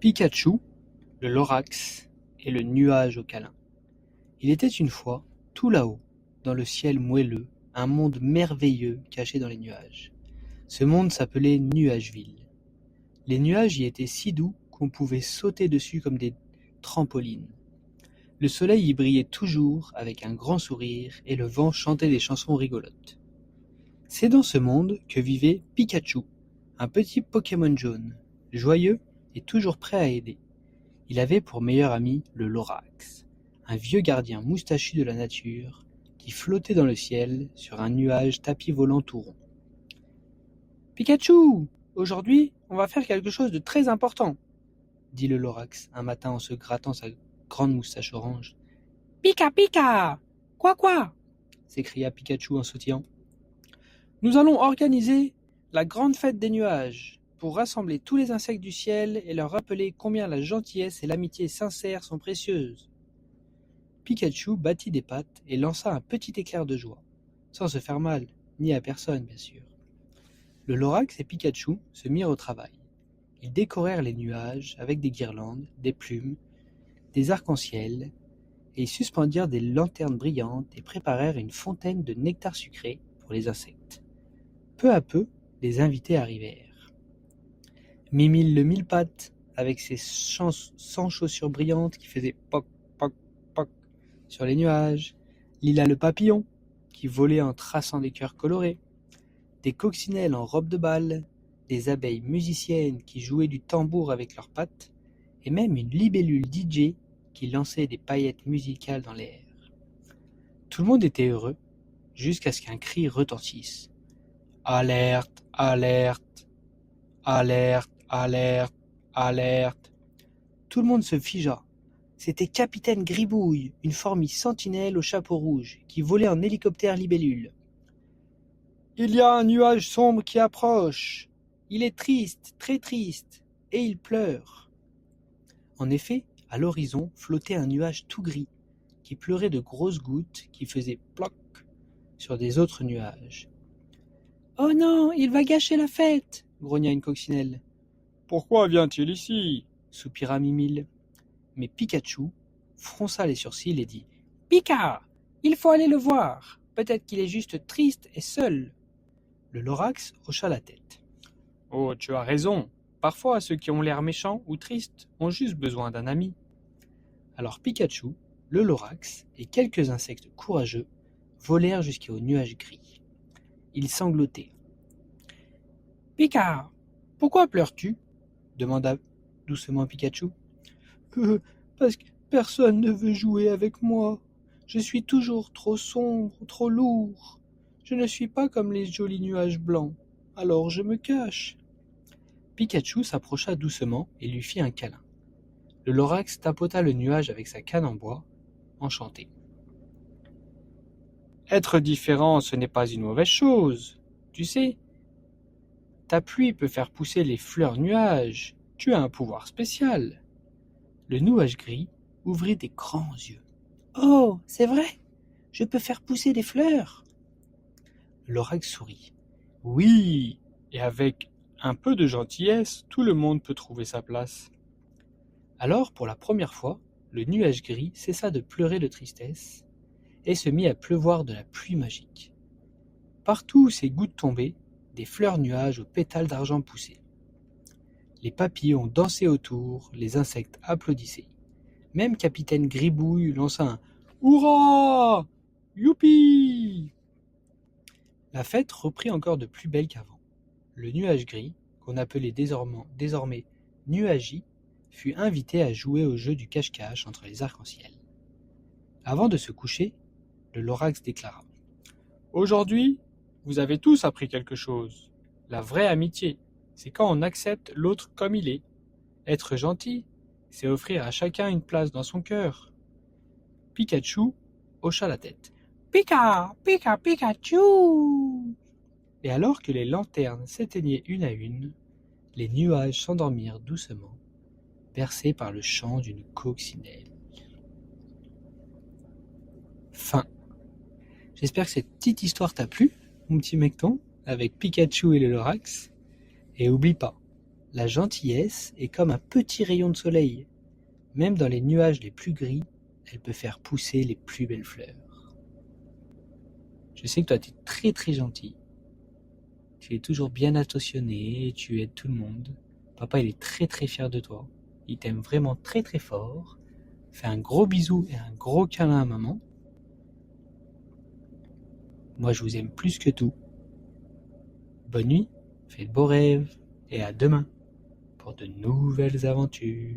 Pikachu, le Lorax et le nuage au câlin. Il était une fois, tout là-haut, dans le ciel moelleux, un monde merveilleux caché dans les nuages. Ce monde s'appelait Nuageville. Les nuages y étaient si doux qu'on pouvait sauter dessus comme des trampolines. Le soleil y brillait toujours avec un grand sourire et le vent chantait des chansons rigolotes. C'est dans ce monde que vivait Pikachu, un petit Pokémon jaune, joyeux et toujours prêt à aider. Il avait pour meilleur ami le Lorax, un vieux gardien moustachu de la nature qui flottait dans le ciel sur un nuage tapis volant tout rond. « Pikachu, aujourd'hui, on va faire quelque chose de très important, » dit le Lorax un matin en se grattant sa grande moustache orange. « Pika, Pika ! Quoi » s'écria Pikachu en sautillant. « Nous allons organiser la grande fête des nuages pour rassembler tous les insectes du ciel et leur rappeler combien la gentillesse et l'amitié sincère sont précieuses. » Pikachu battit des pattes et lança un petit éclair de joie, sans se faire mal, ni à personne bien sûr. Le Lorax et Pikachu se mirent au travail. Ils décorèrent les nuages avec des guirlandes, des plumes, des arcs-en-ciel, et ils suspendirent des lanternes brillantes et préparèrent une fontaine de nectar sucré pour les insectes. Peu à peu, les invités arrivèrent. Mimile le mille-pattes, avec ses 100 chaussures brillantes qui faisaient poc, poc, poc sur les nuages. Lila le papillon, qui volait en traçant des cœurs colorés. Des coccinelles en robe de bal, des abeilles musiciennes qui jouaient du tambour avec leurs pattes, et même une libellule DJ qui lançait des paillettes musicales dans l'air. Tout le monde était heureux, jusqu'à ce qu'un cri retentisse. Alerte, alerte, alerte, alerte, alerte. Tout le monde se figea. C'était Capitaine Gribouille, une fourmi sentinelle au chapeau rouge, qui volait en hélicoptère libellule. « Il y a un nuage sombre qui approche. Il est triste, très triste, et il pleure. » En effet, à l'horizon flottait un nuage tout gris, qui pleurait de grosses gouttes qui faisaient ploc sur des autres nuages. « Oh non, il va gâcher la fête !» grogna une coccinelle. « Pourquoi vient-il ici ?» soupira Mimile. Mais Pikachu fronça les sourcils et dit « Pika, il faut aller le voir. Peut-être qu'il est juste triste et seul. » Le Lorax hocha la tête. « Oh, tu as raison. Parfois, ceux qui ont l'air méchants ou tristes ont juste besoin d'un ami. » Alors Pikachu, le Lorax et quelques insectes courageux volèrent jusqu'au nuage gris. Ils sanglotaient. « Pika, pourquoi pleures-tu » demanda doucement Pikachu. « Parce que personne ne veut jouer avec moi. Je suis toujours trop sombre, trop lourd. Je ne suis pas comme les jolis nuages blancs, alors je me cache. » Pikachu s'approcha doucement et lui fit un câlin. Le Lorax tapota le nuage avec sa canne en bois, enchanté. « Être différent, ce n'est pas une mauvaise chose. Tu sais, ta pluie peut faire pousser les fleurs nuages. Tu as un pouvoir spécial. » Le nuage gris ouvrit des grands yeux. « Oh, c'est vrai? Je peux faire pousser des fleurs ?» Le Lorax sourit. « Oui, et avec un peu de gentillesse, tout le monde peut trouver sa place. » Alors, pour la première fois, le nuage gris cessa de pleurer de tristesse et se mit à pleuvoir de la pluie magique. Partout où ces gouttes tombaient, des fleurs nuages aux pétales d'argent poussaient. Les papillons dansaient autour, les insectes applaudissaient. Même Capitaine Gribouille lança un « Hurrah ! Youpi !» La fête reprit encore de plus belle qu'avant. Le nuage gris, qu'on appelait désormais Nuagie, fut invité à jouer au jeu du cache-cache entre les arcs-en-ciel. Avant de se coucher, le Lorax déclara « Aujourd'hui, vous avez tous appris quelque chose. La vraie amitié, c'est quand on accepte l'autre comme il est. Être gentil, c'est offrir à chacun une place dans son cœur. » Pikachu hocha la tête. « Pika, Pika, Pikachu !» Et alors que les lanternes s'éteignaient une à une, les nuages s'endormirent doucement, bercés par le chant d'une coccinelle. Fin. J'espère que cette petite histoire t'a plu, mon petit mecton, avec Pikachu et le Lorax. Et oublie pas, La gentillesse est comme un petit rayon de soleil. Même dans les nuages les plus gris, elle peut faire pousser les plus belles fleurs. Je sais que toi, tu es très très gentil. Tu es toujours bien attentionné, tu aides tout le monde. Papa, il est très très fier de toi. Il t'aime vraiment très très fort. Fais un gros bisou et un gros câlin à maman. Moi, je vous aime plus que tout. Bonne nuit, faites de beaux rêves et à demain pour de nouvelles aventures.